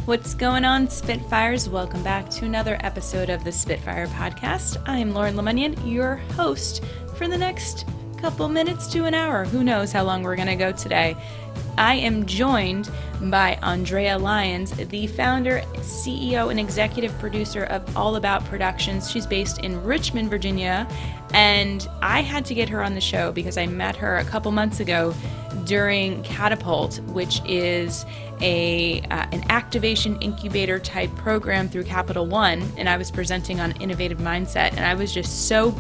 What's going on, Spitfires? Welcome back to another episode of the Spitfire Podcast. I'm Lauren Lemunyon, your host for the next couple minutes to an hour. Who knows how long we're going to go today. I am joined by Andrea Lyons, the founder, CEO, and executive producer of All About Productions. She's based in Richmond, Virginia, and I had to get her on the show because I met her a couple months ago during Catapult, which is an activation incubator type program through Capital One, and I was presenting on innovative mindset, and I was just so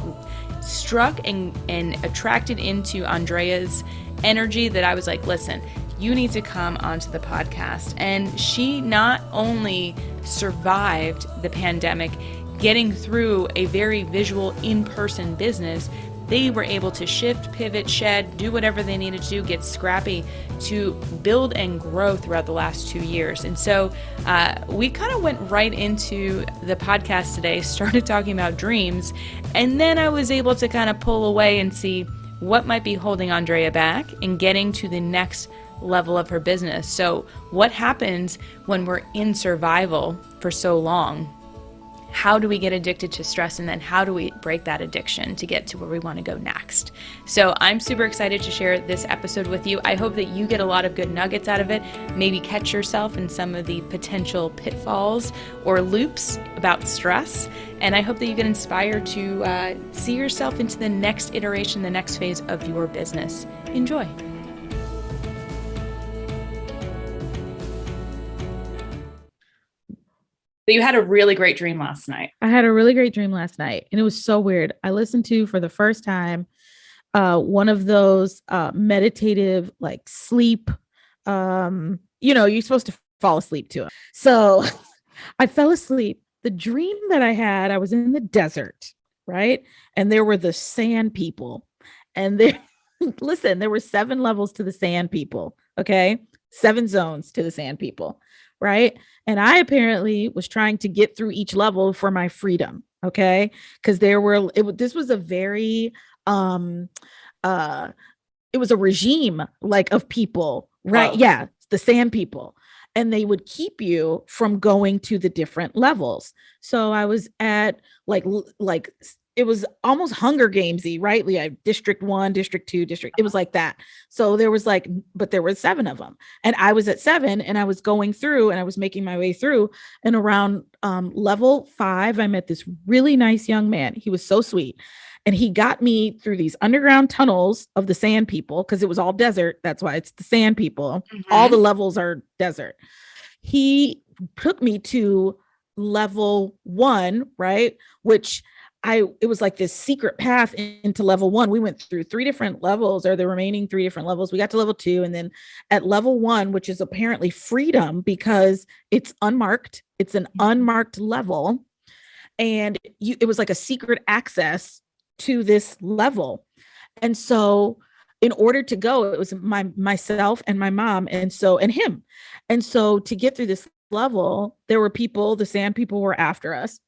struck and attracted into Andrea's energy that I was like, listen, you need to come onto the podcast. And she not only survived the pandemic, getting through a very visual in-person business, they were able to shift, pivot, shed, do whatever they needed to do, get scrappy to build and grow throughout the last 2 years. And so we kind of went right into the podcast today, started talking about dreams, and then I was able to kind of pull away and see what might be holding Andrea back and getting to the next level of her business. So what happens when we're in survival for so long? How do we get addicted to stress, and then how do we break that addiction to get to where we want to go next? So I'm super excited to share this episode with you. I hope that you get a lot of good nuggets out of it, maybe catch yourself in some of the potential pitfalls or loops about stress. And I hope that you get inspired to see yourself into the next iteration, the next phase of your business. Enjoy. But you had a really great dream last night. I had a really great dream last night, and it was so weird. I listened to, for the first time, one of those meditative, like sleep, you're supposed to fall asleep to it. So I fell asleep. The dream that I had, I was in the desert, right? And there were the sand people. And there were 7 levels to the sand people. Okay. 7 zones to the sand people. Right. And I apparently was trying to get through each level for my freedom. Okay. Because this was a very, it was a regime like of people. Right. Wow. Yeah. The sand people. And they would keep you from going to the different levels. So I was at like it was almost Hunger Gamesy, right? Like District 1, District 2, it was like that. So there was but there were 7 of them. And I was at 7, and I was going through, and I was making my way through. And around level 5, I met this really nice young man. He was so sweet. And he got me through these underground tunnels of the sand people, because it was all desert. That's why it's the sand people. Mm-hmm. All the levels are desert. He took me to level 1, right? Which it was like this secret path into level 1. We went through 3 different levels, or the remaining 3 different levels. We got to level 2. And then at level 1, which is apparently freedom because it's unmarked. It's an unmarked level. And it was like a secret access to this level. And so in order to go, it was myself and my mom and him. And so to get through this level, there were people, the sand people were after us.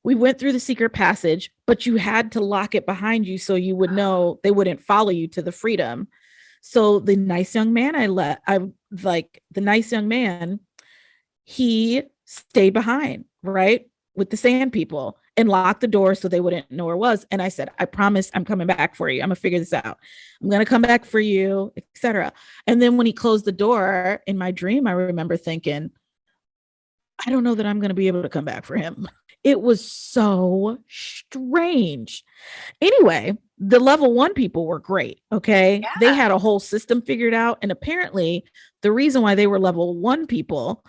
We went through the secret passage, but you had to lock it behind you so you would know they wouldn't follow you to the freedom. So the nice young man he stayed behind, right, with the sand people, and locked the door so they wouldn't know where it was. And I said, I promise I'm coming back for you. I'm gonna figure this out. I'm gonna come back for you, etc. And then when he closed the door in my dream, I remember thinking, I don't know that I'm gonna be able to come back for him. It was so strange. Anyway, the level 1 people were great. Okay. Yeah. They had a whole system figured out. And apparently the reason why they were level 1 people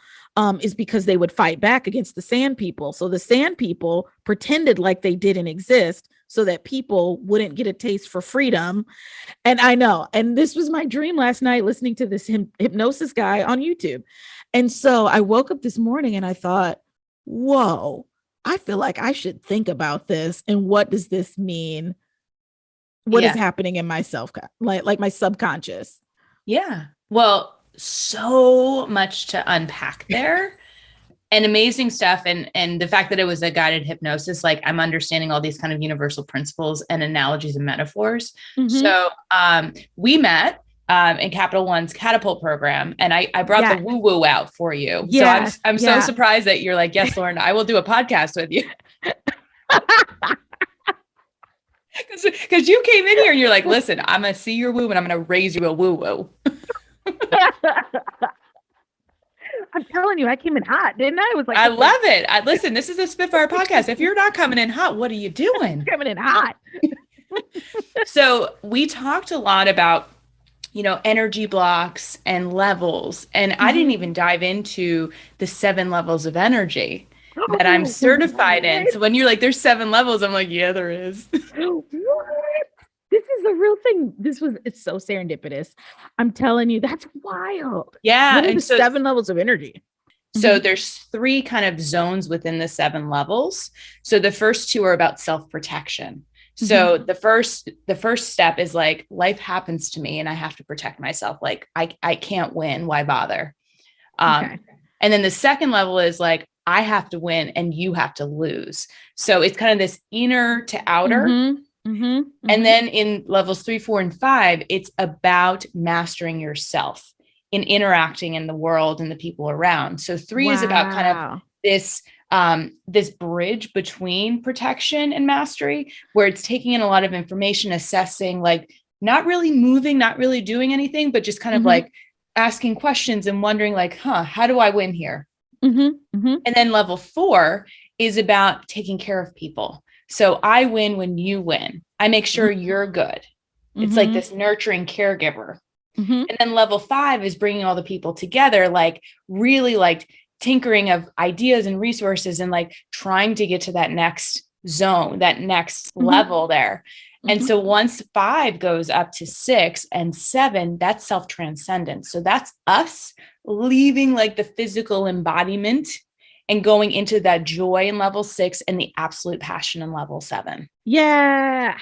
is because they would fight back against the sand people. So the sand people pretended like they didn't exist so that people wouldn't get a taste for freedom. And I know, and this was my dream last night, listening to this hypnosis guy on YouTube. And so I woke up this morning and I thought, whoa, I feel like I should think about this. And what does this mean? What is happening in myself, like my subconscious? Yeah. Well, so much to unpack there. And amazing stuff. And the fact that it was a guided hypnosis, like I'm understanding all these kind of universal principles and analogies and metaphors. Mm-hmm. So we met in Capital One's catapult program. And I brought the Yeah. woo woo out for you. So Yes. I'm so Yeah. surprised that you're like, yes, Lauren, I will do a podcast with you. Because you came in here and you're like, listen, I'm going to see your woo and I'm going to raise you a woo woo. I'm telling you, I came in hot, didn't I? It was like, I love it. Listen, this is a Spitfire podcast. If you're not coming in hot, what are you doing? coming in hot. So we talked a lot about, energy blocks and levels. And I didn't even dive into the 7 levels of energy that I'm certified in. So when you're like, there's 7 levels, I'm like, yeah, there is. What? This is a real thing. It's so serendipitous. I'm telling you, that's wild. Yeah. What are the 7 levels of energy? So there's 3 kind of zones within the 7 levels. So the first 2 are about self-protection. So the first step is like, life happens to me and I have to protect myself. Like I can't win. Why bother? And then the second level is like, I have to win and you have to lose. So it's kind of this inner to outer. And then in levels 3, 4, and 5, it's about mastering yourself in interacting in the world and the people around. So 3 is about kind of this bridge between protection and mastery, where it's taking in a lot of information, assessing, like not really moving, not really doing anything, but just kind of like asking questions and wondering like, how do I win here? And then level 4 is about taking care of people. So I win when you win. I make sure you're good. It's like this nurturing caregiver. And then level 5 is bringing all the people together, like really like tinkering of ideas and resources and like trying to get to that next zone, that next level there. And so once 5 goes up to 6 and 7, that's self-transcendence. So that's us leaving like the physical embodiment and going into that joy in level 6 and the absolute passion in level 7. Yeah.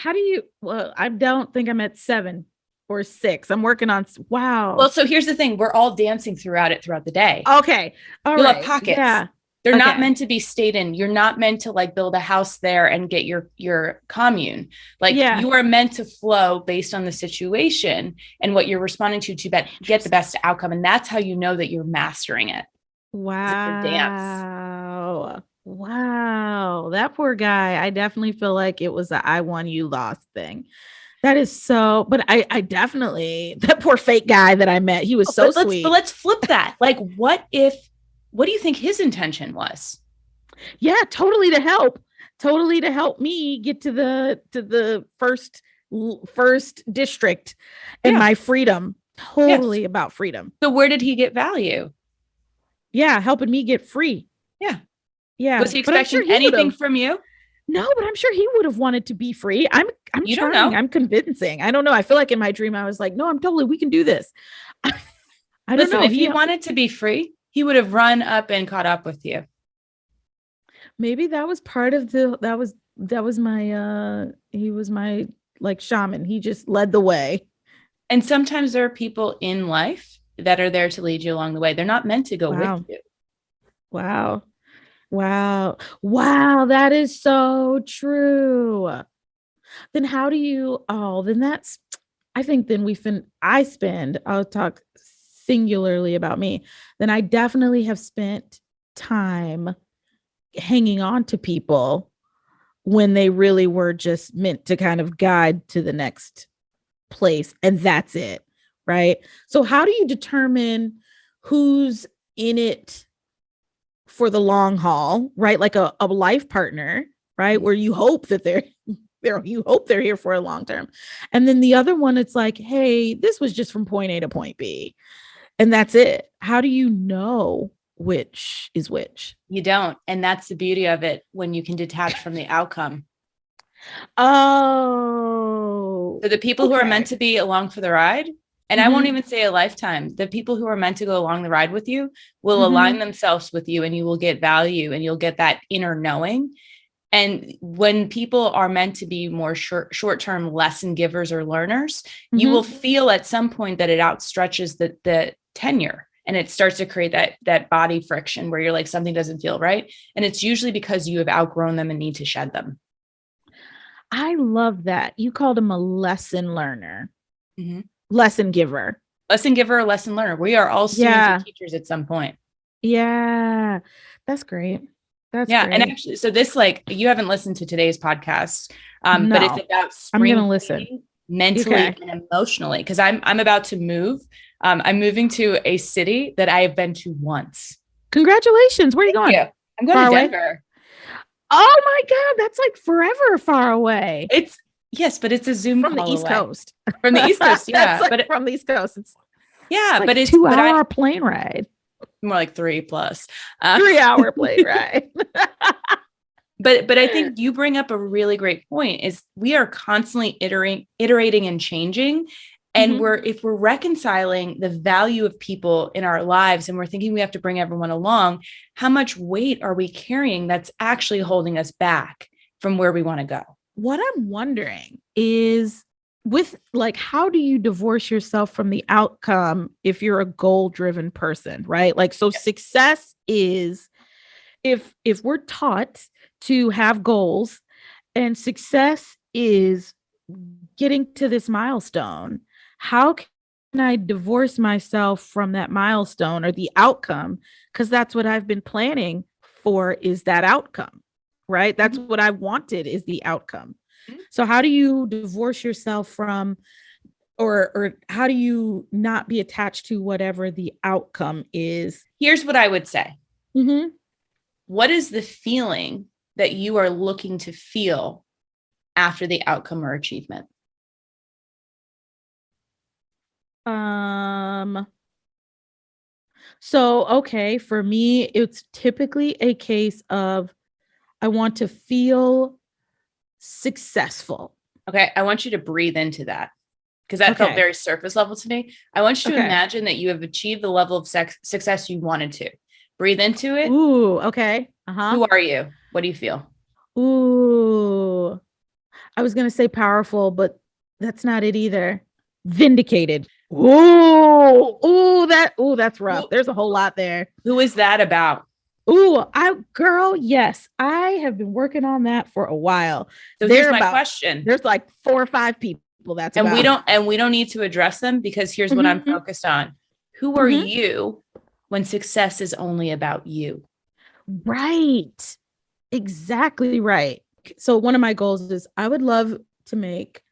Well, I don't think I'm at 7 or 6. I'm working on, wow. Well, so here's the thing. We're all dancing throughout the day. Okay. You'll have pockets. Yeah. They're not meant to be stayed in. You're not meant to like build a house there and get your commune. Like you are meant to flow based on the situation and what you're responding to get the best outcome. And that's how you know that you're mastering it. Wow. Dance. Wow. That poor guy. I definitely feel like it was a I won, you lost thing. That is so, but I definitely, that poor fake guy that I met, he was so sweet. But let's flip that. Like, what do you think his intention was? Yeah, totally to help me get to the first district and my freedom. Totally about freedom. So where did he get value? Yeah, helping me get free. Yeah. Was he expecting anything from you? No, but I'm sure he would have wanted to be free. I'm you trying. Don't know. I'm convincing. I don't know. I feel like in my dream, I was like, no, we can do this. I don't know. If he wanted to be free, he would have run up and caught up with you. Maybe that was part of that was my, he was my like shaman. He just led the way. And sometimes there are people in life that are there to lead you along the way. They're not meant to go with you. Wow. That is so true. Then how do you, I'll talk singularly about me. Then I definitely have spent time hanging on to people when they really were just meant to kind of guide to the next place. And that's it. Right. So how do you determine who's in it for the long haul, right? Like a life partner, right? Where you hope that they're here for a long term. And then the other one, it's like, hey, this was just from point A to point B. And that's it. How do you know which is which? You don't. And that's the beauty of it when you can detach from the outcome. Oh. So the people who are meant to be along for the ride, and I won't even say a lifetime, the people who are meant to go along the ride with you will align themselves with you and you will get value and you'll get that inner knowing. And when people are meant to be more short-term lesson givers or learners, you will feel at some point that it outstretches the tenure and it starts to create that body friction where you're like, something doesn't feel right. And it's usually because you have outgrown them and need to shed them. I love that. You called him a lesson learner. lesson giver. Lesson giver, lesson learner. We are all students and teachers at some point. Yeah. That's great. That's great. And actually, so this, like, you haven't listened to today's podcast, but it's about I'm gonna listen mentally and emotionally, because I'm about to move. I'm moving to a city that I have been to once. Congratulations. Where are you going? Yeah, I'm going to Denver. Oh my God, that's like forever far away. Yes, but it's a Zoom from call the East away. Coast. From the East Coast, yeah. But from the East Coast, it's like but it's 2-hour plane ride. More like 3+. 3-hour plane ride. But I think you bring up a really great point, is we are constantly iterating and changing. And if we're reconciling the value of people in our lives and we're thinking we have to bring everyone along, how much weight are we carrying that's actually holding us back from where we want to go? What I'm wondering is, with like, how do you divorce yourself from the outcome if you're a goal-driven person, right? Like, so success is, if we're taught to have goals, and success is getting to this milestone, how can I divorce myself from that milestone or the outcome? Because that's what I've been planning for, is that outcome, right? That's what I wanted, is the outcome. So how do you divorce yourself from, or how do you not be attached to whatever the outcome is? Here's what I would say. What is the feeling that you are looking to feel after the outcome or achievement? So, okay, for me, it's typically a case of, I want to feel successful. Okay, I want you to breathe into that, because that felt very surface level to me. I want you to imagine that you have achieved the level of success you wanted to. Breathe into it. Ooh, okay. Who are you? What do you feel? Ooh, I was going to say powerful, but that's not it either. Vindicated. Ooh, that's rough. There's a whole lot there. Who is that about? Yes, I have been working on that for a while. So here's my question. There's like 4 or 5 people that's and about. we don't need to address them, because here's what I'm focused on. Who are you when success is only about you? Right. Exactly right. So one of my goals is, I would love to make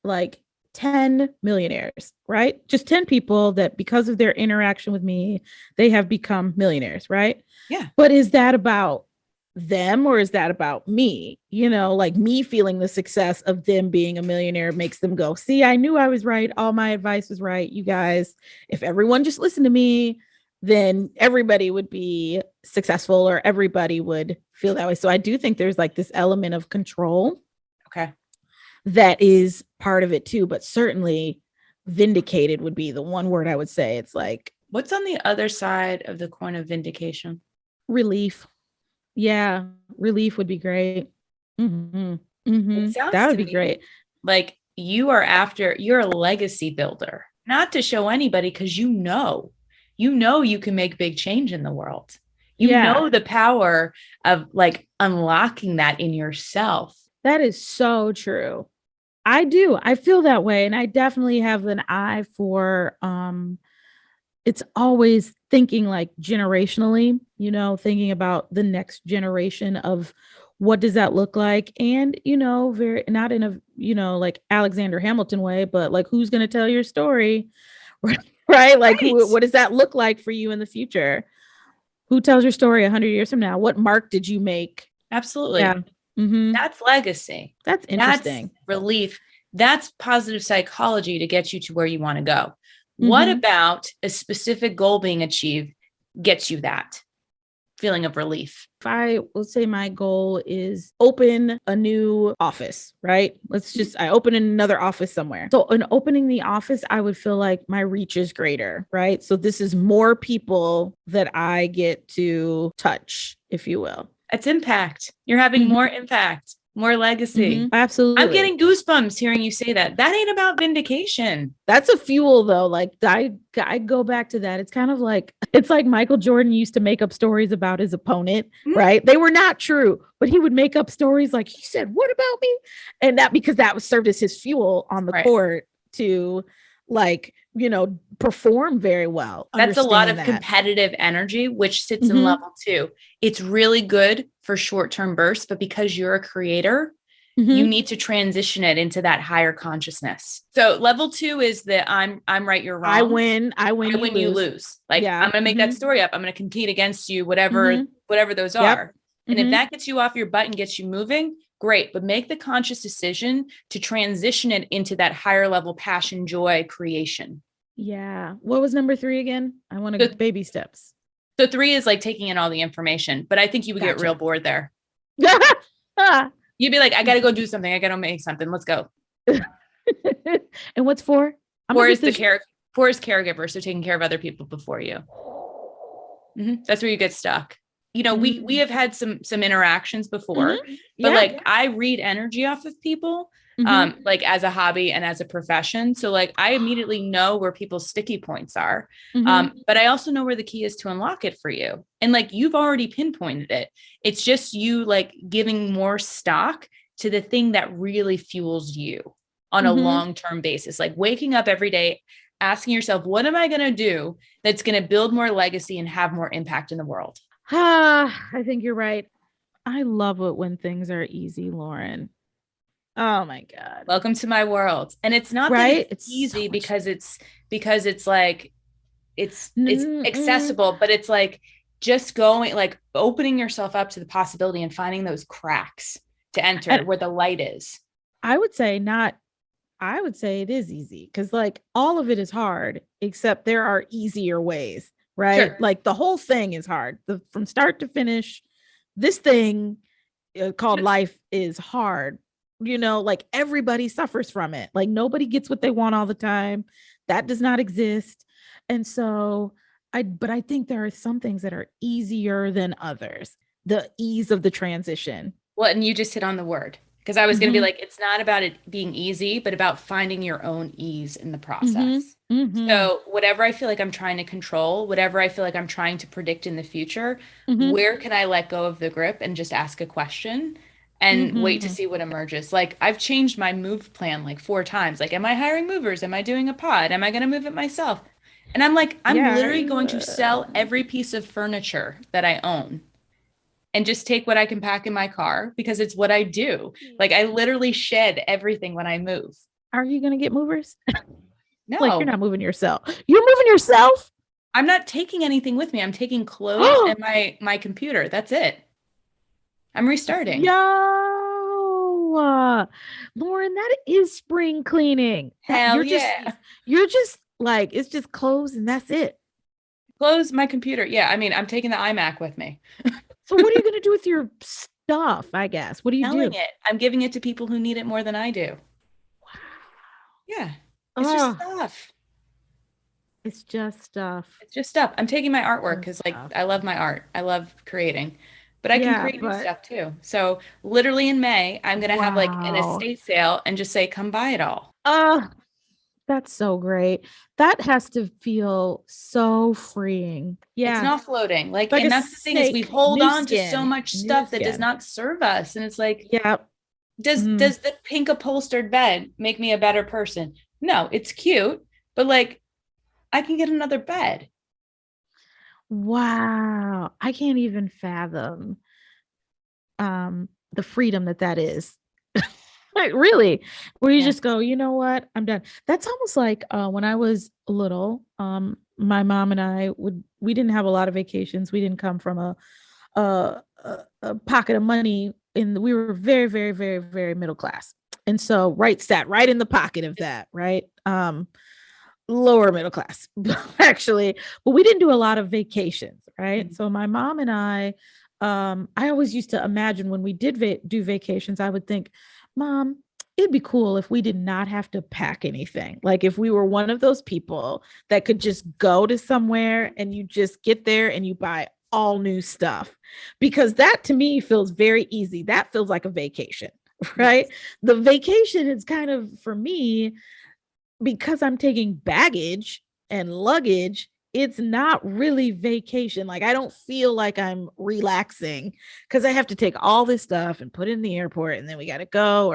like 10 millionaires, right? Just 10 people that, because of their interaction with me, they have become millionaires, right? Yeah. But is that about them, or is that about me? Like, me feeling the success of them being a millionaire makes them go, see, I knew I was right. All my advice was right. You guys, if everyone just listened to me, then everybody would be successful, or everybody would feel that way. So I do think there's like this element of control. Okay. That is part of it too, but certainly vindicated would be the one word I would say. It's like, what's on the other side of the coin of vindication? Relief. Yeah, relief would be great. That would be great. Like, you're a legacy builder, not to show anybody, because you know you can make big change in the world. You know the power of like unlocking that in yourself. That is so true. I do. I feel that way. And I definitely have an eye for, it's always thinking like generationally, thinking about the next generation of what does that look like? And, very, not in a, like Alexander Hamilton way, but like, who's going to tell your story? Right? Like, what does that look like for you in the future? Who tells your story 100 years from now? What mark did you make? Absolutely. Yeah. That's legacy. That's interesting. That's relief. That's positive psychology to get you to where you want to go. What about a specific goal being achieved gets you that feeling of relief? If I will say my goal is open a new office, right? I open another office somewhere. So in opening the office, I would feel like my reach is greater, right? So this is more people that I get to touch, if you will. It's impact. You're having more impact, more legacy. Absolutely. I'm getting goosebumps hearing you say that. That ain't about vindication. That's a fuel though. Like, I go back to that. It's kind of like, it's like Michael Jordan used to make up stories about his opponent, right? They were not true, but he would make up stories like, he said, what about me? And that, because that was served as his fuel on the court to like, perform very well. That's a lot Understand of that. competitive energy, which sits in Mm-hmm. level 2. It's really good for short-term bursts, but because you're a creator, you Mm-hmm. need to transition it into that higher consciousness. So level 2 is that I'm right, you're I wrong. win, I you win, you lose. lose. Like, Yeah. I'm going to make Mm-hmm. that story up. I'm going to compete against you, whatever, Mm-hmm. whatever those Yep. are. And if Mm-hmm. that gets you off your butt and gets you moving, great. But make the conscious decision to transition it into that higher level passion, joy, creation. Yeah. What was number 3 again? I want to So, baby steps. so 3 is like taking in all the information, but I think you would get real Gotcha. bored there. You'd be like, I got to go do something. I got to make something. Let's go. And what's 4? I'm Four gonna is get this. 4 is caregiver. So taking care of other people before you. That's where you get stuck. We have had some interactions before, Mm-hmm. but Yeah. like I read energy off of people, Mm-hmm. like as a hobby and as a profession. So like I immediately know where people's sticky points are. Mm-hmm. But I also know where the key is to unlock it for you. And like you've already pinpointed it. It's just you like giving more stock to the thing that really fuels you on a Mm-hmm. long-term basis, like waking up every day, asking yourself, what am I going to do that's going to build more legacy and have more impact in the world? I think you're right. I love it when things are easy, Lauren. Oh my God. Welcome to my world. And it's not that Right? it's It's so easy much. because it's like it's Mm-mm. accessible, but it's like just going, like opening yourself up to the possibility and finding those cracks to enter And where the light is. I would say not, I would say it is easy because, like, all of it is hard, except there are easier ways, right? Sure. Like, the whole thing is hard. From start to finish, this thing called life is hard. Like, everybody suffers from it. Like, nobody gets what they want all the time. That does not exist. And so, but I think there are some things that are easier than others. The ease of the transition. Well, and you just hit on the word, because I was going to be Mm-hmm. like, it's not about it being easy, but about finding your own ease in the Mm-hmm. process. Mm-hmm. So, whatever I feel like I'm trying to control, whatever I feel like I'm trying to predict in the future, Mm-hmm. where can I let go of the grip and just ask a question and wait to Mm-hmm. see what emerges? Like, I've changed my move plan like 4 times. Like, am I hiring movers? Am I doing a pod? Am I going to move it myself? And I'm like, I'm Yeah. literally going to sell every piece of furniture that I own and just take what I can pack in my car because it's what I do. Like I literally shed everything when I move. Are you gonna get movers? Like, you're No, not moving yourself. You're moving yourself. I'm not taking anything with me. I'm taking clothes Oh, and my computer. That's it. I'm restarting. yo, Lauren, that is spring cleaning. That Hell yeah. you're just like, it's just clothes and that's it. Close my computer. Yeah, I mean, I'm taking the iMac with me. So what are you gonna do with your stuff? I guess. What do you Selling do? it. I'm giving it to people who need it more than I do. Yeah. It's just Oh, stuff. it's just stuff. It's just stuff. I'm taking my artwork Just because like stuff. I love my art. I love creating. But I can Yeah, create new but stuff too. So literally in May, I'm gonna have like an wow. estate sale and just say, come buy it all. That's so great. That has to feel so freeing. It's Yeah. not floating. Like, Like a and that's the thing is we snake, hold new on to so skin, much new stuff that does skin. not serve us. And it's like, Yeah. does Mm. does the pink upholstered bed make me a better person? No, it's cute, but like I can get another bed. Wow. I can't even fathom the freedom that is. Like, really, where you Yeah. just go, you know what? I'm done. That's almost like when I was little, my mom and I we didn't have a lot of vacations. We didn't come from a pocket of money we were very, very, very, very middle class. And so sat right in the pocket of that, right? Lower middle class, actually, but we didn't do a lot of vacations, right? Mhm. So my mom and I always used to imagine when we did do vacations, I would think, Mom, it'd be cool if we did not have to pack anything. Like, if we were one of those people that could just go to somewhere and you just get there and you buy all new stuff, because that to me feels very easy. That feels like a vacation, right? Yes. The vacation is kind of, for me, because I'm taking baggage and luggage, it's not really vacation. Like I don't feel like I'm relaxing because I have to take all this stuff and put it in the airport, and then we got to go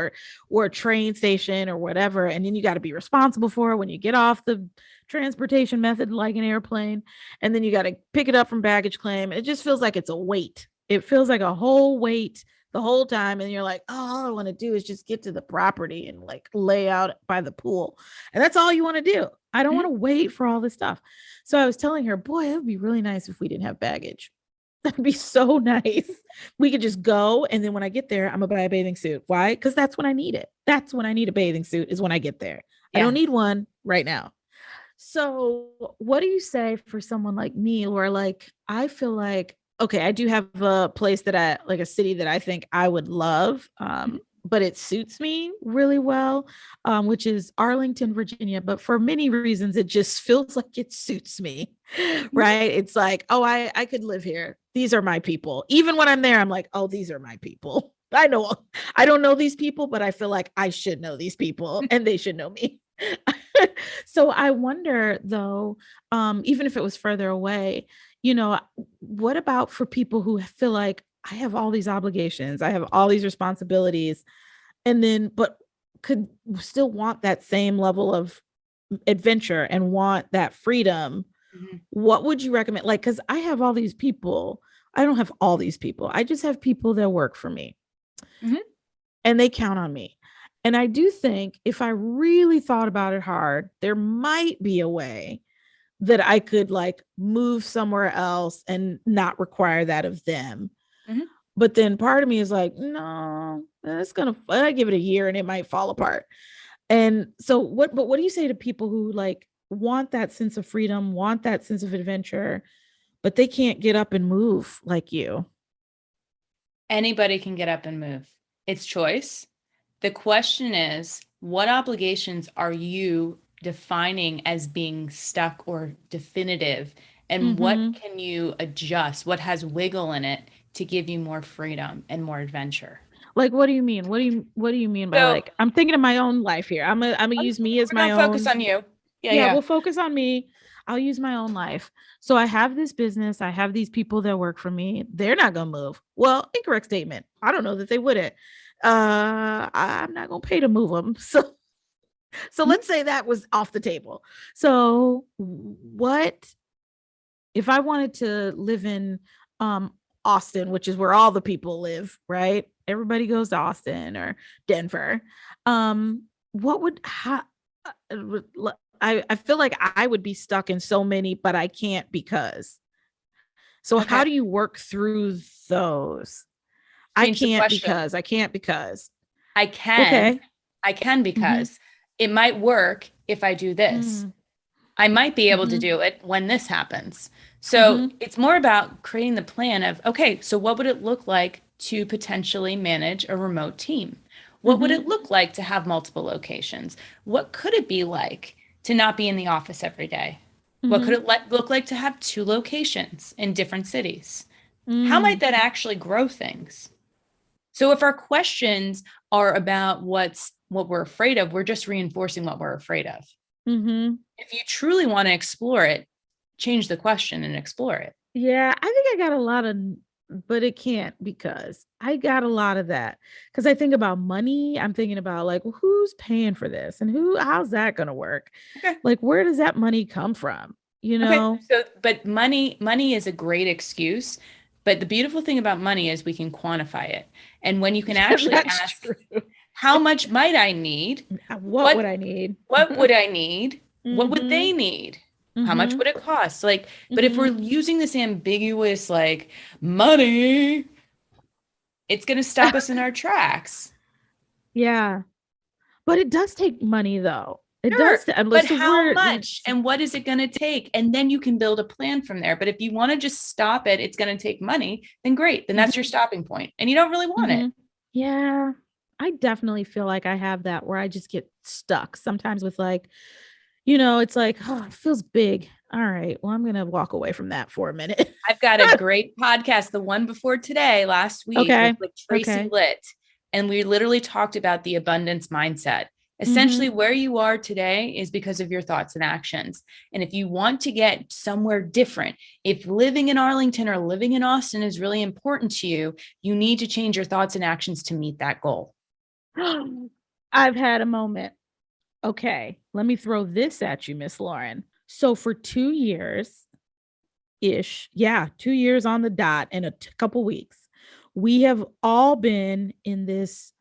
or a train station or whatever, and then you got to be responsible for it when you get off the transportation method like an airplane, and then you got to pick it up from baggage claim. It just feels like it's a weight. It feels like a whole weight the whole time, and you're like, oh, all I want to do is just get to the property and like lay out by the pool, and that's all you want to do. I don't want to wait for all this stuff. So I was telling her, boy, it would be really nice if we didn't have baggage. That'd be so nice. We could just go, and then when I get there, I'm gonna buy a bathing suit. Why? Because that's when I need it. That's when I need a bathing suit, is when I get there. I don't need one right now. So what do you say for someone like me, where like I feel like, okay, I do have a place that I like, a city that I think I would love, but it suits me really well, which is Arlington, Virginia. But for many reasons, it just feels like it suits me, right? It's like, oh, I could live here. These are my people. Even when I'm there, I'm like, oh, these are my people. I know I don't know these people, but I feel like I should know these people and they should know me. So I wonder though, even if it was further away, what about for people who feel like I have all these obligations, I have all these responsibilities, and then, but could still want that same level of adventure and want that freedom? What would you recommend? Like, because I have all these people, I don't have all these people, I just have people that work for me and they count on me. And I do think if I really thought about it hard, there might be a way that I could like move somewhere else and not require that of them. But then part of me is like, no, it's gonna, I give it a year and it might fall apart. And so but what do you say to people who like want that sense of freedom, want that sense of adventure, but they can't get up and move like you? Anybody can get up and move. It's choice. The question is, what obligations are you defining as being stuck or definitive? And what can you adjust? What has wiggle in it to give you more freedom and more adventure? Like, what do you mean? What do you mean by, So like, I'm thinking of my own life here. I'm gonna use me as we're my going to focus own. on you. Yeah, Yeah, yeah. we'll focus on me. I'll use my own life. So I have this business. I have these people that work for me. They're not gonna move. Well, incorrect statement. I don't know that they wouldn't. I'm not gonna pay to move them. So let's say that was off the table. So what if I wanted to live in Austin, which is where all the people live, right? Everybody goes to Austin or Denver. What would I feel like I would be stuck in so many, but I can't because. So Okay. how do you work through those? Change the question. I can't because. I can. Okay. I can because it might work if I do this. Mm-hmm. I might be able to Mm-hmm. do it when this happens. So Mm-hmm. it's more about creating the plan of, okay, so what would it look like to potentially manage a remote team? What would Mm-hmm. it look like to have multiple locations? What could it be like to not be in the office every day? What could Mm-hmm. it look like to have two locations in different cities? How might Mm-hmm. that actually grow things? So if our questions are about what we're afraid of, we're just reinforcing what we're afraid of. Mm-hmm. If you truly want to explore it, change the question and explore it. Yeah, I think I got a lot of, but it can't because I got a lot of that. Because I think about money. I'm thinking about like, well, who's paying for this and how's that going to work? Okay. Like, where does that money come from? You Okay. know? So, but money is a great excuse. But the beautiful thing about money is we can quantify it. And when you can Yeah, actually that's ask, true. how much might I need? What would What I need? what would I need? What would Mm-hmm. they need? How much Mm-hmm. would it cost? Like, but if we're Mm-hmm. using this ambiguous like money, it's going to stop us in our tracks. Yeah. But it does take money though. It Sure. does. Unless But the how word. much and what is it going to take? And then you can build a plan from there. But if you want to just stop it, it's going to take money, then great. Then that's your stopping point. And you don't really want it. Mm-hmm. Yeah. I definitely feel like I have that where I just get stuck sometimes with like, it's like, oh, it feels big. All right. Well, I'm going to walk away from that for a minute. I've got a great podcast, the one before today, last week Okay. with Tracy Okay. Litt. And we literally talked about the abundance mindset. Essentially, where you are today is because of your thoughts and actions. And if you want to get somewhere different, if living in Arlington or living in Austin is really important to you, you need to change your thoughts and actions to meet that goal. I've had a moment. Okay, let me throw this at you, Miss Lauren. So for 2 years ish, yeah, 2 years on the dot in a couple weeks, we have all been in this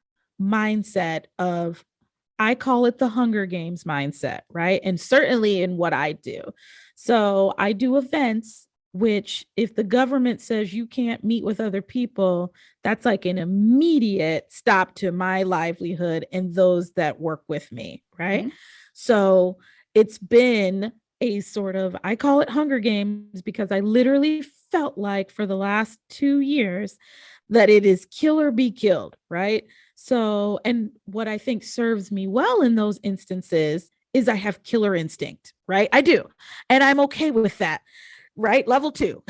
mindset of, I call it the Hunger Games mindset, right? And certainly in what I do. So I do events, which if the government says you can't meet with other people, that's like an immediate stop to my livelihood and those that work with me, right? Mm-hmm. So it's been a sort of, I call it Hunger Games because I literally felt like for the last 2 years that it is kill or be killed, right? So, and what I think serves me well in those instances is I have killer instinct, right? I do. And I'm okay with that, right? Level two,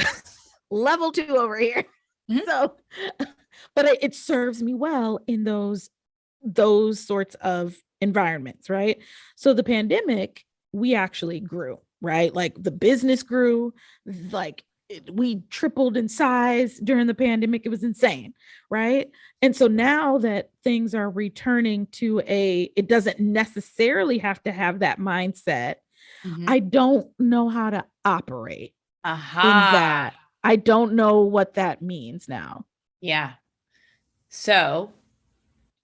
level two over here. Mm-hmm. So, but it serves me well in those sorts of environments, right? So the pandemic, we actually grew, right? Like the business grew, like we tripled in size during the pandemic. It was insane, right? And so now that things are returning to it doesn't necessarily have to have that mindset. Mm-hmm. I don't know how to operate in Aha. that. I don't know what that means now. Yeah. So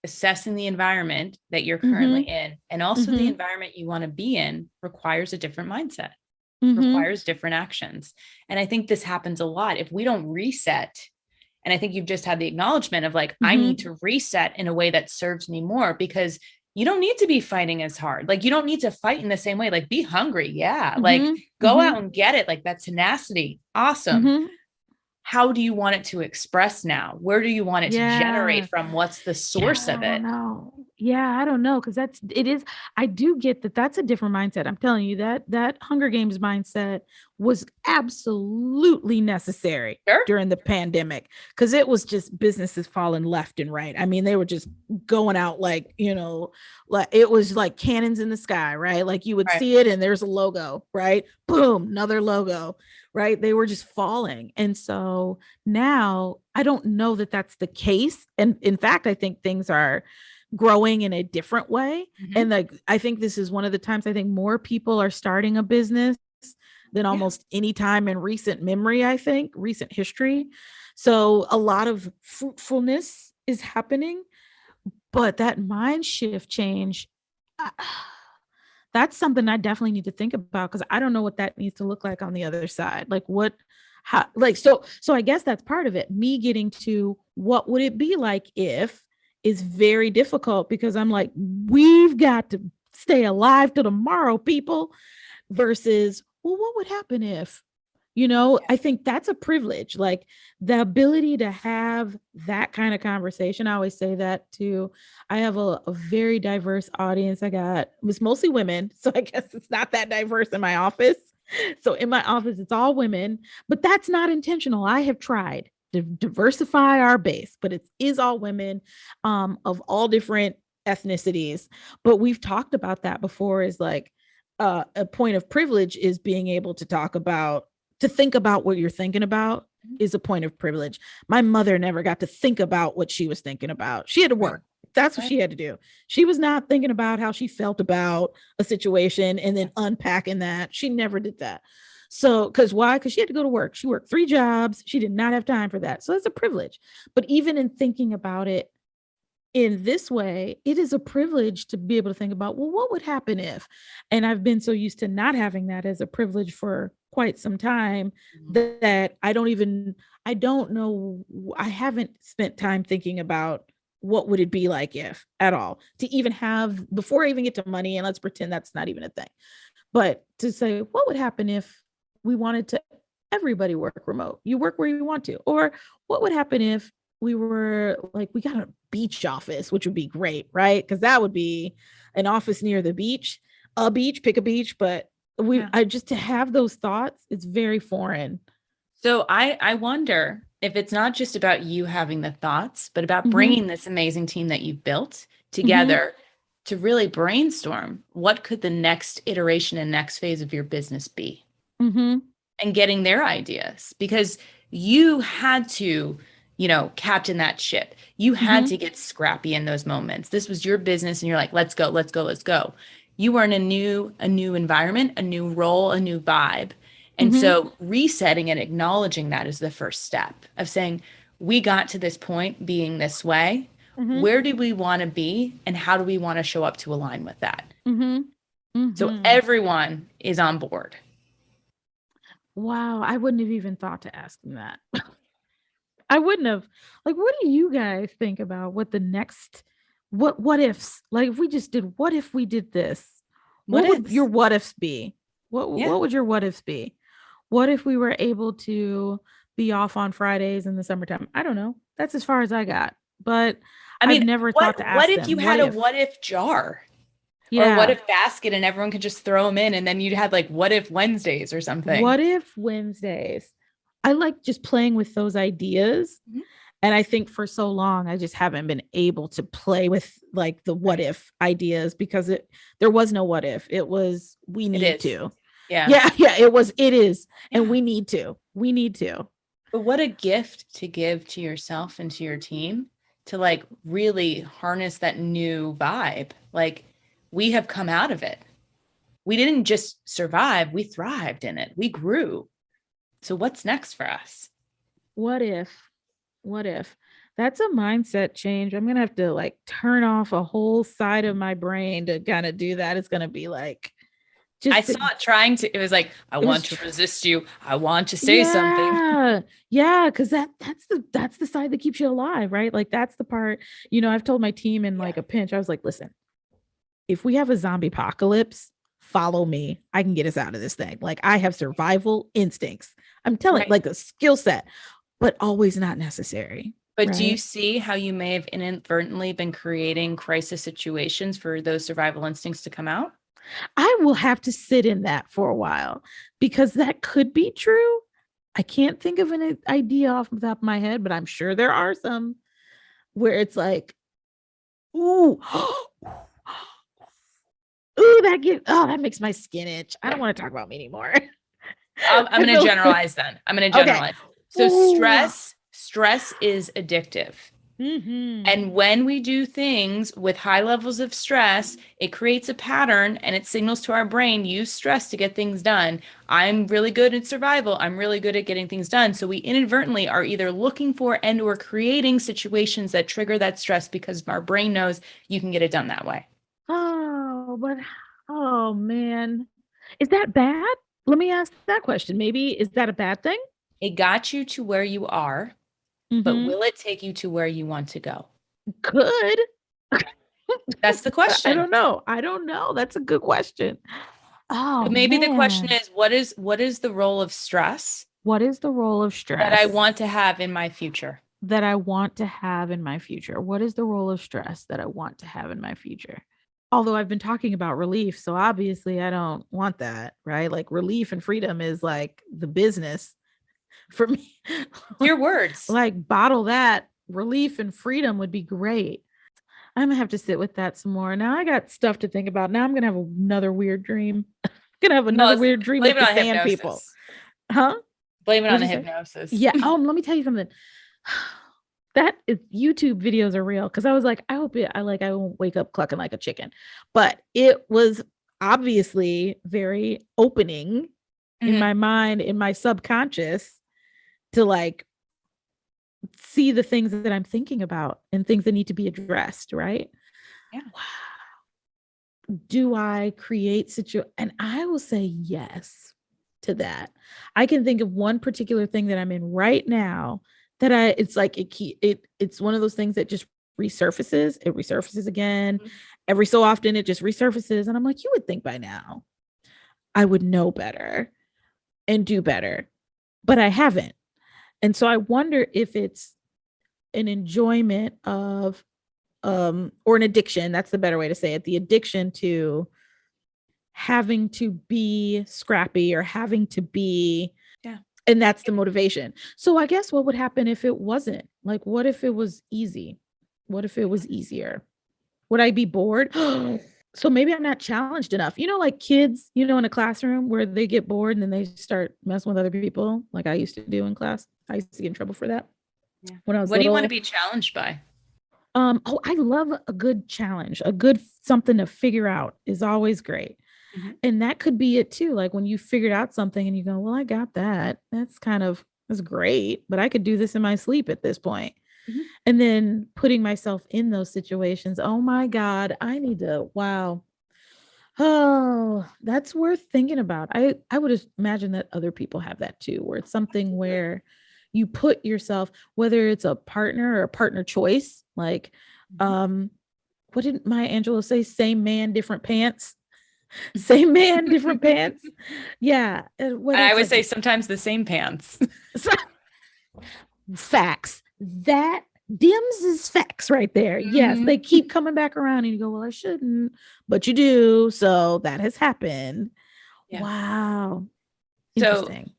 assessing the environment that you're currently Mm-hmm. in and also the Mm-hmm. environment you want to be in requires a different mindset, Mm-hmm. requires different actions. And I think this happens a lot. If we don't reset, and I think you've just had the acknowledgement of like, I need Mm-hmm. to reset in a way that serves me more because you don't need to be fighting as hard. Like, you don't need to fight in the same way. Like, be hungry. Yeah. Like, Mm-hmm. go Mm-hmm. out and get it. Like, that tenacity. Awesome. Mm-hmm. How do you want it to express now? Where do you want it to generate Yeah. from? What's the Yeah, source of I don't it? know. Yeah, I don't know because it is. I do get that that's a different mindset. I'm telling you that Hunger Games mindset was absolutely necessary Sure. during the pandemic because it was just businesses falling left and right. I mean, they were just going out like, like it was like cannons in the sky, right? Like you would Right. see it and there's a logo, right? Boom, another logo, right? They were just falling. And so now I don't know that that's the case. And in fact, I think things are growing in a different way. Mm-hmm. And like, I think this is one of the times I think more people are starting a business than Yeah. almost any time in recent memory, I think, recent history. So a lot of fruitfulness is happening, but that mind shift change, uh, that's something I definitely need to think about because I don't know what that needs to look like on the other side. Like what, how, like, so I guess that's part of it. Me getting to what would it be like if is very difficult because I'm like, we've got to stay alive to tomorrow, people, versus, well, what would happen if, I think that's a privilege. Like the ability to have that kind of conversation. I always say that too. I have a very diverse audience. It's mostly women. So I guess it's not that diverse in my office. So in my office, it's all women, but that's not intentional. I have tried to diversify our base, but it is all women of all different ethnicities. But we've talked about that before is like, a point of privilege is being able to think about what you're thinking about is a point of privilege. My mother never got to think about what she was thinking about. She had to Right. work. That's what Right. she had to do. She was not thinking about how she felt about a situation and then unpacking that. She never did that. So, because why? Because she had to go to work. She worked 3 jobs. She did not have time for that. So, that's a privilege. But even in thinking about it in this way, it is a privilege to be able to think about, well, what would happen if? And I've been so used to not having that as a privilege for quite some time Mhm. that I don't know, I haven't spent time thinking about what would it be like if at all to even have before I even get to money. And let's pretend that's not even a thing, but to say, what would happen if we wanted to everybody work remote? You work where you want to. Or what would happen if we were like, we got a beach office, which would be great, right? Because that would be an office near the beach, pick a beach. But Yeah. I just to have those thoughts, it's very foreign. So I wonder if it's not just about you having the thoughts, but about Mm-hmm. bringing this amazing team that you've built Mm-hmm. together to really brainstorm what could the next iteration and next phase of your business be, and getting their ideas, because you had to, captain that ship. You had to get scrappy in those moments. This was your business and you're like, let's go, let's go, let's go. You were in a new environment, a new role, a new vibe. And so resetting and acknowledging that is the first step of saying, we got to this point being this way. Where do we want to be and how do we want to show up to align with that? So everyone is on board. Wow. I wouldn't have even thought to ask them that. I wouldn't have. Like, what do you guys think about what the next, what ifs? Like, if we just did, what if we did this? What would your what ifs be? What would your what ifs be? What if we were able to be off on Fridays in the summertime? I don't know. That's as far as I got. But I've never thought to ask what if them, you had a what if jar? Yeah. Or what if basket and everyone could just throw them in, and then you'd have like what if Wednesdays or something. What if Wednesdays? I like just playing with those ideas. And I think for so long, I just haven't been able to play with like the what if ideas, because there was no what if. It was, we need to. Yeah. It is. And we need to. But what a gift to give to yourself and to your team to like really harness that new vibe. Like, we have come out of it. We didn't just survive, we thrived in it. We grew. So what's next for us? What if? That's a mindset change. I'm going to have to like turn off a whole side of my brain to kind of do that. It's going to be like, I saw it trying to, it was like, I want to resist you. I want to say something. Yeah. Cause that's the side that keeps you alive, right? Like, that's the part, I've told my team in like a pinch, I was like, listen, if we have a zombie apocalypse, follow me. I can get us out of this thing. Like, I have survival instincts. I'm telling like a skill set, but always not necessary. But do you see how you may have inadvertently been creating crisis situations for those survival instincts to come out? I will have to sit in that for a while, because that could be true. I can't think of an idea off the top of my head, but I'm sure there are some where it's like, ooh, that makes my skin itch. I don't want to talk about me anymore. I'm going to generalize then. Okay. So stress is addictive. And when we do things with high levels of stress, it creates a pattern and it signals to our brain, use stress to get things done. I'm really good at survival. I'm really good at getting things done. So we inadvertently are either looking for and or creating situations that trigger that stress because our brain knows you can get it done that way. Oh man, is that bad? Let me ask that question. Maybe, is that a bad thing? It got you to where you are, but will it take you to where you want to go? Could. That's the question. I don't know. That's a good question. But maybe the question is, what is the role of stress? What is the role of stress that I want to have in my future? What is the role of stress that I want to have in my future? Although I've been talking about relief, so obviously I don't want that, right? Like, relief and freedom is like the business for me. Your words. Like, bottle that. Relief and freedom would be great. I'm gonna have to sit with that some more. Now I got stuff to think about. Now I'm gonna have another weird dream. Weird dream with the sand people. Huh? Blame it on the hypnosis. Yeah. Oh, let me tell you something. That is, YouTube videos are real, because I was like, I won't wake up clucking like a chicken. But it was obviously very opening in my mind, in my subconscious, to like see the things that I'm thinking about and things that need to be addressed, right? Yeah. Wow. Do I create and I will say yes to that. I can think of one particular thing that I'm in right now that it's like it's one of those things that just resurfaces. It resurfaces again. Every so often it just resurfaces. And I'm like, you would think by now I would know better and do better, but I haven't. And so I wonder if it's an enjoyment of, or an addiction. That's the better way to say it. The addiction to having to be scrappy or having to be, and that's the motivation. So I guess what would happen if it wasn't? Like, what if it was easy? What if it was easier? Would I be bored? So maybe I'm not challenged enough. Like kids, in a classroom where they get bored and then they start messing with other people, like I used to do in class. I used to get in trouble for that Yeah. when I was What do you want to little. be challenged by? I love a good challenge. A good something to figure out is always great. Mhm. And that could be it too. Like when you figured out something and you go, well, I got that. That's great, but I could do this in my sleep at this point. Mhm. And then putting myself in those situations. Oh my God, I need to, wow. Oh, that's worth thinking about. I would imagine that other people have that too, where it's something Absolutely. where you put yourself, whether it's a partner or a partner choice, like Mhm. um, what did Maya Angelou say? Same man, different pants. Same man, different pants. Yeah. What And I else? would Like say sometimes the same pants. facts. That dims is facts right there. Yes, Mhm. they keep coming back around, and you go, well, I shouldn't, but you do. So that has happened. Yeah. Wow. So Interesting.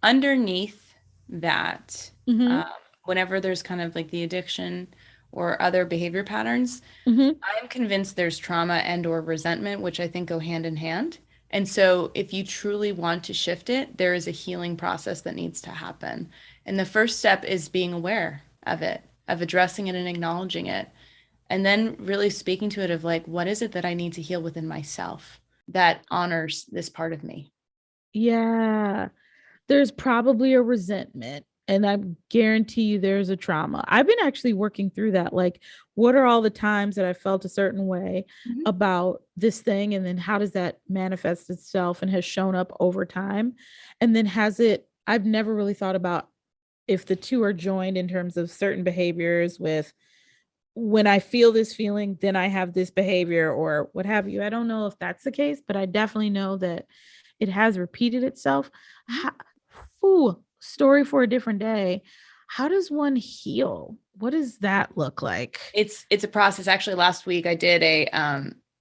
underneath that, Mm-hmm. um, whenever there's kind of like the addiction or other behavior patterns, Mm-hmm. I'm convinced there's trauma and or resentment, which I think go hand in hand. And so if you truly want to shift it, there is a healing process that needs to happen. And the first step is being aware of it, of addressing it and acknowledging it. And then really speaking to it of like, what is it that I need to heal within myself that honors this part of me? Yeah. There's probably a resentment, and I guarantee you there's a trauma. I've been actually working through that. Like, what are all the times that I felt a certain way Mhm. about this thing? And then how does that manifest itself and has shown up over time? And then I've never really thought about if the two are joined in terms of certain behaviors with when I feel this feeling, then I have this behavior or what have you. I don't know if that's the case, but I definitely know that it has repeated itself. Mhm. How, ooh, story for a different day. How does one heal? What does that look like? It's a process. Actually, last week I did a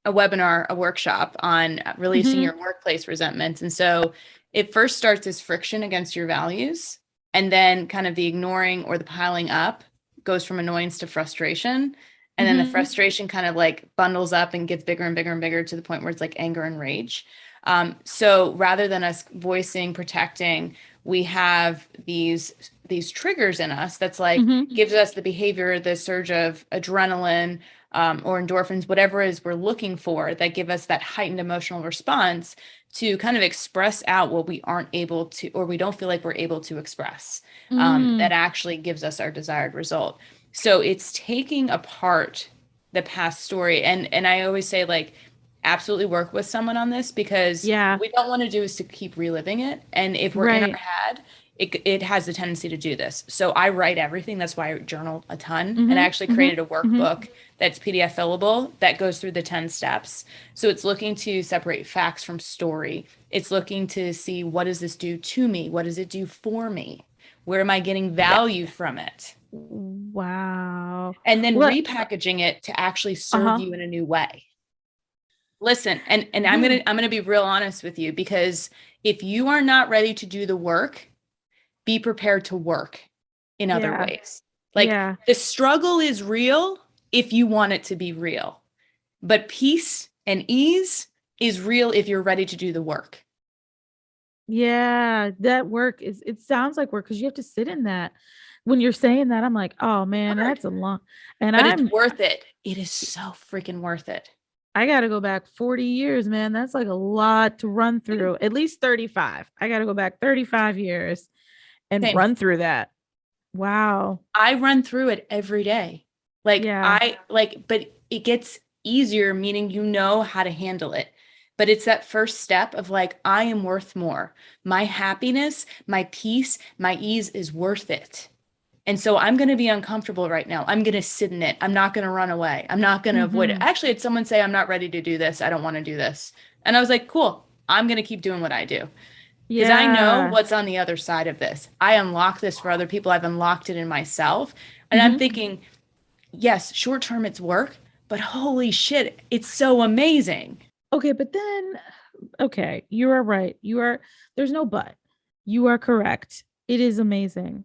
webinar, a workshop on releasing Mm-hmm. your workplace resentments. And so it first starts as friction against your values, and then kind of the ignoring or the piling up goes from annoyance to frustration. And then the Mm-hmm. frustration kind of like bundles up and gets bigger and bigger and bigger to the point where it's like anger and rage. So rather than us voicing, protecting, we have these triggers in us that's like Mm-hmm. gives us the behavior, the surge of adrenaline or endorphins, whatever it is we're looking for, that give us that heightened emotional response to kind of express out what we aren't able to, or we don't feel like we're able to express, that Mm. actually gives us our desired result. So it's taking apart the past story. And I always say, like, absolutely work with someone on this, because Yeah. what we don't want to do is to keep reliving it. And if we're in our Right. head, it has the tendency to do this. So I write everything. That's why I journal a ton. And I Mm-hmm. actually Mm-hmm. created a Mm-hmm. workbook that's PDF fillable that goes through the 10 steps. So it's looking to separate facts from story. It's looking to see, what does this do to me? What does it do for me? Where am I getting Yeah. value from it? Wow. And then What? repackaging it to actually serve Uh-huh. you in a new way. Listen, and I'm Hmm. gonna be real honest with you, because if you are not ready to do the work, be prepared to work in other Yeah. ways. Like, Yeah. the struggle is real if you want it to be real, but peace and ease is real if you're ready to do the work. Yeah, that work is it sounds like work because you have to sit in that. When you're saying that, I'm like, oh man, Hard, that's a long and but it's worth it. It is so freaking worth it. I gotta go back 40 years, man. That's like a lot to run through. At least 35. I gotta go back 35 years and Same. run through that. Wow. I run through it every day. Yeah. But it gets easier, meaning you know how to handle it. But it's that first step of like, I am worth more. My happiness, my peace, my ease is worth it. And so I'm going to be uncomfortable right now. I'm going to sit in it. I'm not going to run away. I'm not going to avoid it. Mm-hmm. Actually, I had someone say, I'm not ready to do this. I don't want to do this. And I was like, cool. I'm going to keep doing what I do, because I know Yeah. what's on the other side of this. I unlock this for other people. I've unlocked it in myself. And I'm Mm-hmm. thinking, yes, short term it's work, but holy shit, it's so amazing. Okay, but then okay, you are right. There's no but. You are correct. It is amazing.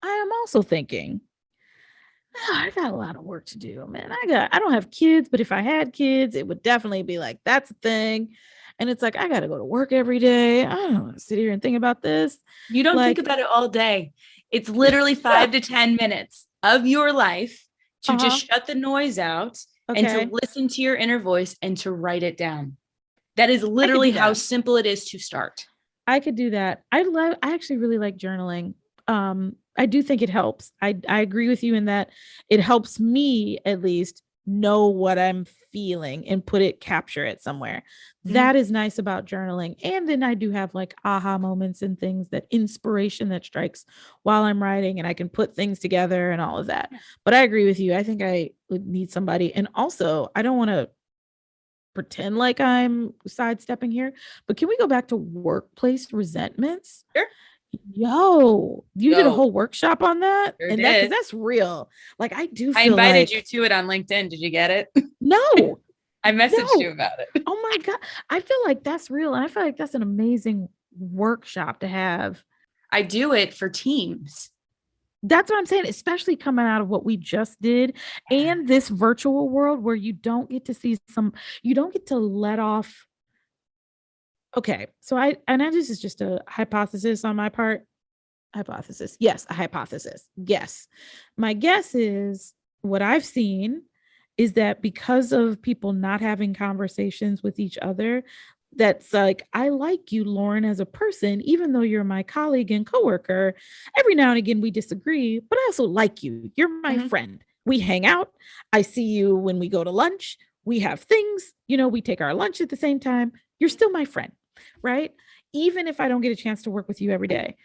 I am also thinking I got a lot of work to do, man. I don't have kids, but if I had kids, it would definitely be like, that's a thing. And it's like, I got to go to work every day. I don't want to sit here and think about this. You don't think Like, about it all day. It's literally 5 to 10 minutes of your life to just uh-huh. shut the noise out and to Okay. listen to your inner voice and to write it down. That is I could literally do how that. simple it is to start. I could do that. I actually really like journaling. I do think it helps. I agree with you in that it helps me at least know what I'm feeling and capture it somewhere. Mhm. That is nice about journaling. And then I do have like aha moments and things, that inspiration that strikes while I'm writing, and I can put things together and all of that. But I agree with you. I think I would need somebody. And also, I don't want to pretend like I'm sidestepping here, but can we go back to workplace resentments? Sure. Yo, you did a Yo, whole workshop on that? sure And that, because did. that's real. Like, I do I feel invited you like, to it on LinkedIn. Did you get it? no, I messaged you no. about it. Oh my God. I feel like that's real. And I feel like that's an amazing workshop to have. I do it for teams. That's what I'm saying, especially coming out of what we just did and this virtual world where you don't get to see you don't get to let off. Okay. So I know this is just a hypothesis on my part. Hypothesis. Yes, a hypothesis. Yes. My guess is what I've seen is that because of people not having conversations with each other, that's like, I like you, Lauren, as a person, even though you're my colleague and coworker. Every now and again, we disagree, but I also like you. You're my Mhm. friend. We hang out. I see you when we go to lunch. We have things, we take our lunch at the same time. You're still my friend, right? Even if I don't get a chance to work with you every day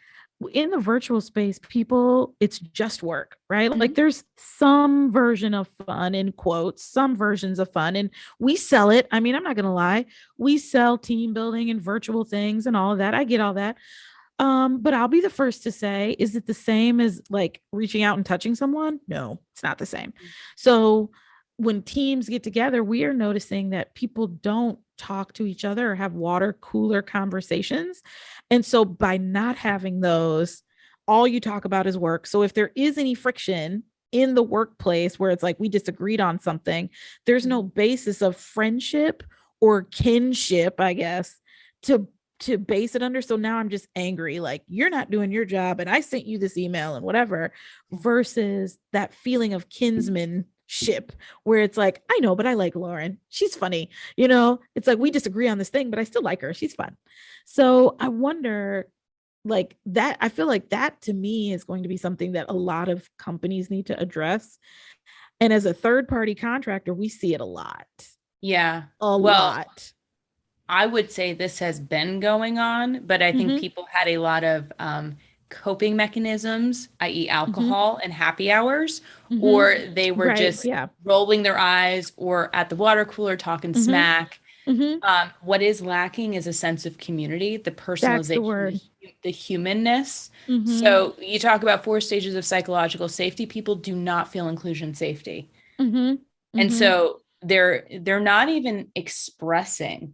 in the virtual space, people, it's just work, right? Like, Mhm. there's some version of fun, in quotes, some versions of fun, and we sell it. I mean, I'm not gonna lie, we sell team building and virtual things and all of that. I get all that. But I'll be the first to say, is it the same as like reaching out and touching someone? No, it's not the same. So when teams get together, we are noticing that people don't talk to each other or have water cooler conversations. And so by not having those, all you talk about is work. So if there is any friction in the workplace where it's like we disagreed on something, there's no basis of friendship or kinship, I guess, to base it under. So now I'm just angry, like, you're not doing your job and I sent you this email and whatever, versus that feeling of kinsmanship where it's like, I know, but I like Lauren. She's funny. It's like we disagree on this thing, but I still like her. She's fun. So I wonder, like, that, I feel like that to me is going to be something that a lot of companies need to address. And as a third party contractor, we see it a lot. Yeah. A Well, lot. I would say this has been going on, but I think Mm-hmm. people had a lot of coping mechanisms, i.e., Mm-hmm. alcohol and happy hours, Mm-hmm. or they were Right. just Yeah. rolling their eyes or at the water cooler talking Mm-hmm. smack. Mm-hmm. What is lacking is a sense of community, the That's the personalization, word. the humanness. Mm-hmm. So you talk about 4 stages of psychological safety. People do not feel inclusion safety. Mm-hmm. And Mm-hmm. so they're not even expressing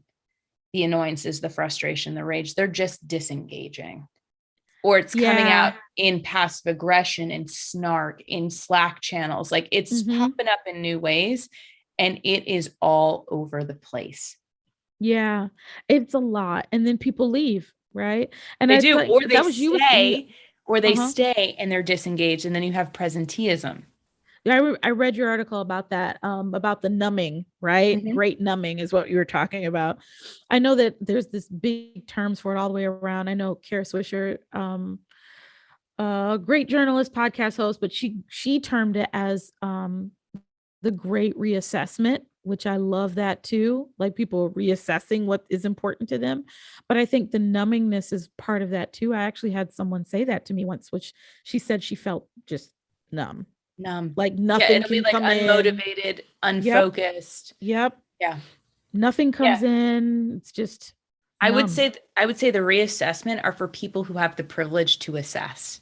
the annoyances, the frustration, the rage. They're just disengaging. Or it's coming Yeah. out in passive aggression, in snark, in Slack channels. Like it's Mm-hmm. popping up in new ways and it is all over the place. Yeah. It's a lot. And then people leave, right? And They I do, thought or they that was you with the stay, or they uh-huh. stay and they're disengaged. And then you have presenteeism. Yeah, I read your article about that, about the numbing, right? Mhm. Great numbing is what you were talking about. I know that there's this big terms for it all the way around. I know Kara Swisher, great journalist, podcast host, but she termed it as the great reassessment, which I love that too. Like, people reassessing what is important to them. But I think the numbingness is part of that too. I actually had someone say that to me once, which she said she felt just numb, like Yeah, nothing it'll be can like come in. unmotivated, Yep. unfocused. Yep. Yeah. Nothing Yeah. comes in. It's just numb. I would say the reassessment are for people who have the privilege to assess.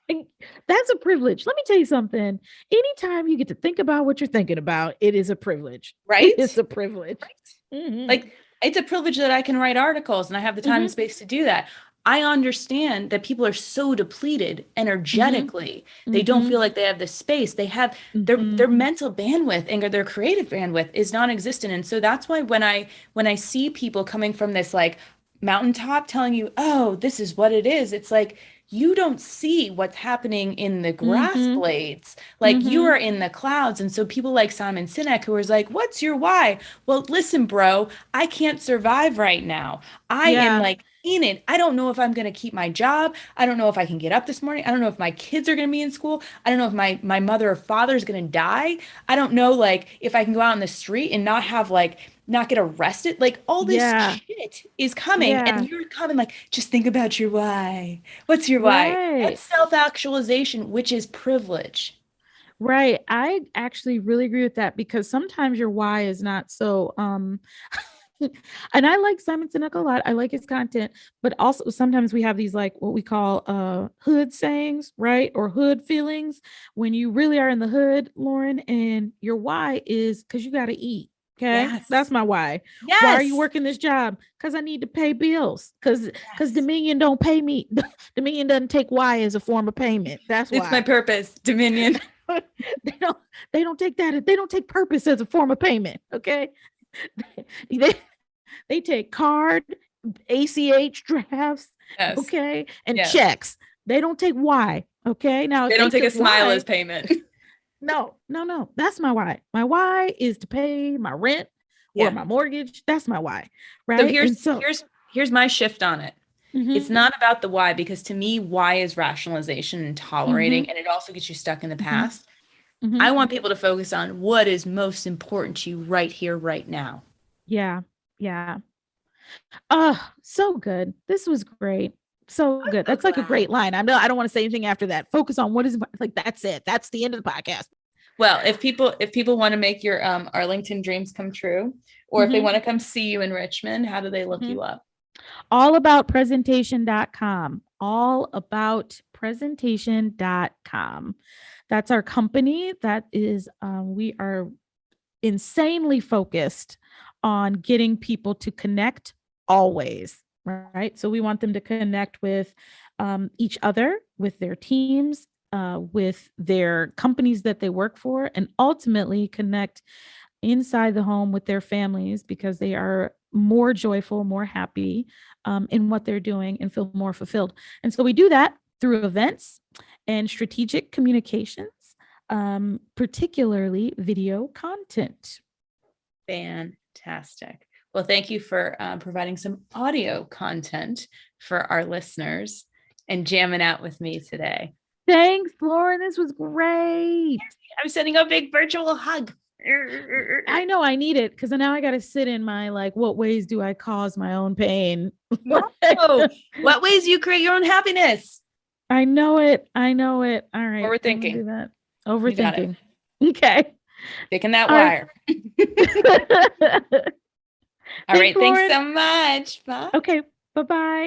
And that's a privilege. Let me tell you something. Anytime you get to think about what you're thinking about, it is a privilege. It Right? is a privilege. Right. Mm-hmm. Like it's a privilege that I can write articles and I have the time and Mm-hmm. space to do that. I understand that people are so depleted Mm-hmm. energetically. They don't Mm-hmm. feel like they have the space. They have Mm-hmm. their mental bandwidth and their creative bandwidth is non-existent. And so that's why when I see people coming from this like mountaintop telling you, "Oh, this is what it is." It's like you don't see what's happening in the grass Mm-hmm. blades. Like you Mm-hmm. are in the clouds. And so people like Simon Sinek who is like, "What's your why?" Well, listen, bro, I can't survive right now. I am Yeah. like in it. I don't know if I'm going to keep my job. I don't know if I can get up this morning. I don't know if my kids are going to be in school. I don't know if my mother or father is going to die. I don't know like if I can go out on the street and not have like not get arrested. Like all this Yeah. shit is coming Yeah. and you're coming like just think about your why. What's your why? That's Right. self-actualization, which is privilege. Right. I actually really agree with that because sometimes your why is not so and I like Simon Sinek a lot. I like his content, but also sometimes we have these like what we call hood sayings, right? Or hood feelings when you really are in the hood, Lauren, and your why is because you got to eat. Okay. That's Yes. my why. Why are you Yes. working this job? Because I need to pay bills. Because Yes. Dominion don't pay me. Dominion doesn't take why as a form of payment. That's It's my why. purpose, Dominion. they don't they don't take that, they don't take purpose as a form of payment. Okay. they they take card, ACH drafts, Yes. okay, and Yes. checks. They don't take why. Okay. Now if They they don't take a took smile as why, payment. no, no, no. That's my why. My why is to pay my rent or Yeah. my mortgage. That's my why. So Right. And here's so here's here's my shift on it. It's mm-hmm, not about the why because to me, why is rationalization and mm-hmm, tolerating, and it also gets you stuck in the mm-hmm, past. mm-hmm. I want people to focus on what is most important to you right here, right now. Yeah. Yeah. Oh, so good. This was great. So I'm good. so That's like a great glad. line. I don't want to say anything after that. Focus on what is like that's it. That's the end of the podcast. Well, if people want to make your Arlington dreams come true, or if they Mm-hmm, want to come see you in Richmond, how do they look mm-hmm. you up? Allaboutpresentation.com. Allaboutpresentation.com. That's our company. That is, we are insanely focused on getting people to connect always, right? So we want them to connect with each other, with their teams, with their companies that they work for, and ultimately connect inside the home with their families because they are more joyful, more happy in what they're doing and feel more fulfilled. And so we do that through events and strategic communications, particularly video content. Fantastic. Well, thank you for providing some audio content for our listeners and jamming out with me today. Thanks, Lauren. This was great. I'm sending a big virtual hug. I know I need it because now I got to sit in my like, what ways do I cause my own pain? No. What ways do you create your own happiness? I know it. I know it. All right. I'm going to Overthinking. do that. You got it. Overthinking. Okay. Picking that All right. wire. All Thanks, right. Thanks Lauren. so much. Bye. Okay. Bye bye.